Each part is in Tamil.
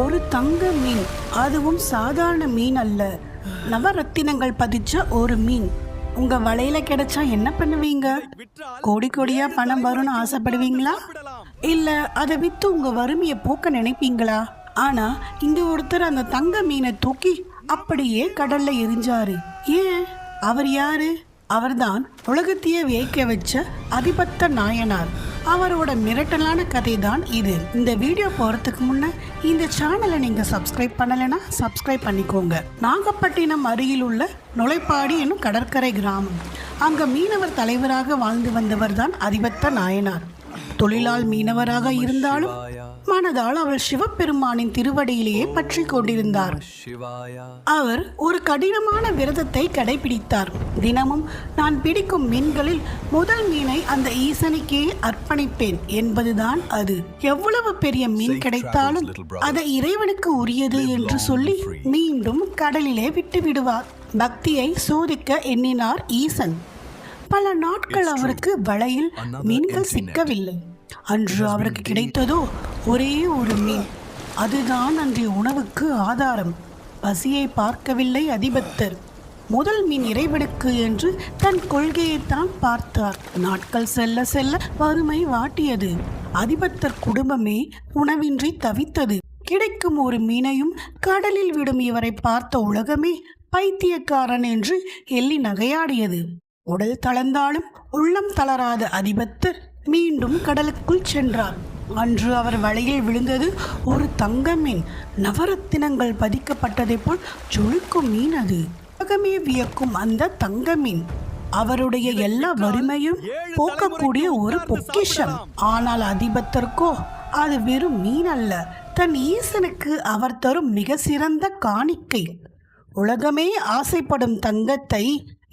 ஒரு தங்க மீன், அதுவும் சாதாரண மீன் அல்ல, நவரத்தினங்கள் பதிச்ச ஒரு மீன் உங்க வலையில கிடைச்சா என்ன பண்ணுவீங்க? கோடி கோடியா பணம் வரும்னு ஆசைப்படுவீங்களா, இல்ல அதை வித்து உங்க வறுமையை போக்க நினைப்பீங்களா? ஆனா இங்க ஒருத்தர் அந்த தங்க மீனை தூக்கி அப்படியே கடல்ல எரிஞ்சாரு. ஏன்? அவர் யாரு? அவர்தான் உலகத்தையே வியக்க வச்ச அதிபத்த நாயனார். அவரோட மிரட்டலான கதை தான் இது. இந்த வீடியோ போறதுக்கு முன்ன இந்த சேனலை நீங்க சப்ஸ்கிரைப் பண்ணலைன்னா சப்ஸ்கிரைப் பண்ணிக்கோங்க. நாகப்பட்டினம் அருகில் உள்ள நுழைப்பாடி என்னும் கடற்கரை கிராமம். அங்க மீனவர் தலைவராக வாழ்ந்து வந்தவர் தான் அதிபத்த நாயனார். தொழிலால் மீனவராக இருந்தாலும் மனதால் அவர் சிவபெருமானின் திருவடியிலேயே பற்றி கொண்டிருந்தார். அவர் ஒரு கடினமான விரதத்தை கடைபிடித்தார். தினமும் நான் பிடிக்கும் மீன்களில் முதல் மீனை அந்த ஈசனுக்கே அர்ப்பணிப்பேன் என்பதுதான் அது. எவ்வளவு பெரிய மீன் கிடைத்தாலும் அதை இறைவனுக்கு உரியது என்று சொல்லி மீண்டும் கடலிலே விட்டு விடுவார். பக்தியை சோதிக்க எண்ணினார் ஈசன். பல நாட்கள் அவருக்கு வலையில் மீன்கள் சிக்கவில்லை. அன்று அவருக்கு கிடைத்ததோ ஒரே ஒரு மீன். அதுதான் அன்றைய உணவுக்கு ஆதாரம். பசியை பார்க்கவில்லை அதிபத்தர். முதல் மீன் இறைவனுக்கு என்று தன் கொள்கையைத்தான் பார்த்தார். நாட்கள் செல்ல செல்ல வறுமை வாட்டியது. அதிபத்தர் குடும்பமே உணவின்றி தவித்தது. கிடைக்கும் ஒரு மீனையும் கடலில் விடும் இவரை பார்த்த உலகமே பைத்தியக்காரன் என்று எள்ளி நகையாடியது. உடல் தளர்ந்தாலும் உள்ளம் தளராத அதிபத்தர் மீண்டும் கடலுக்குள் சென்றார். அன்று அவர் வலையில் விழுந்தது ஒரு தங்க மீன். நவரத்தினங்கள் பதிக்கப்பட்டதை போல் ஜொலிக்கும் மீன் அது. உலகமே வியக்கும் அந்த தங்க மீன் அவருடைய எல்லா வறுமையும் போக்கக்கூடிய ஒரு பொக்கிஷம். ஆனால் அதிபத்தருக்கோ அது வெறும் மீன் அல்ல, தன் ஈசனுக்கு அவர் தரும் மிக சிறந்த காணிக்கை. உலகமே ஆசைப்படும் தங்கத்தை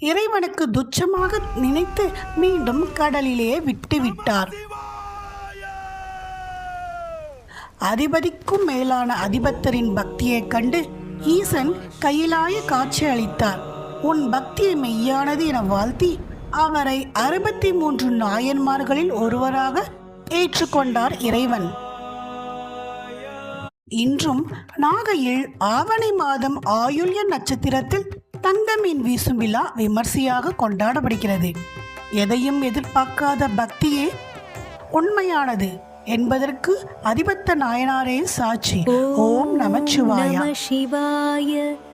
இறைவனுக்கு துச்சமாக நினைத்து மீண்டும் கடலிலே விட்டுவிட்டார். அதிபதிக்கும் மேலான அதிபத்தரின் பக்தியை கண்டு ஈசன் கையிலாய காட்சி அளித்தார். உன் பக்தி மெய்யானது என வாழ்த்தி அவரை 63 நாயன்மார்களில் ஒருவராக ஏற்றுக்கொண்டார் இறைவன். இன்றும் நாகையில் ஆவணி மாதம் ஆயுள்ய நட்சத்திரத்தில் தங்க மீன் வீசும் விழா விமர்சையாக கொண்டாடப்படுகிறது. எதையும் எதிர்பார்க்காத பக்தியே உண்மையானது என்பதற்கு அதிபத்த நாயனாரே சாட்சி. ஓம் நமச்சிவாய.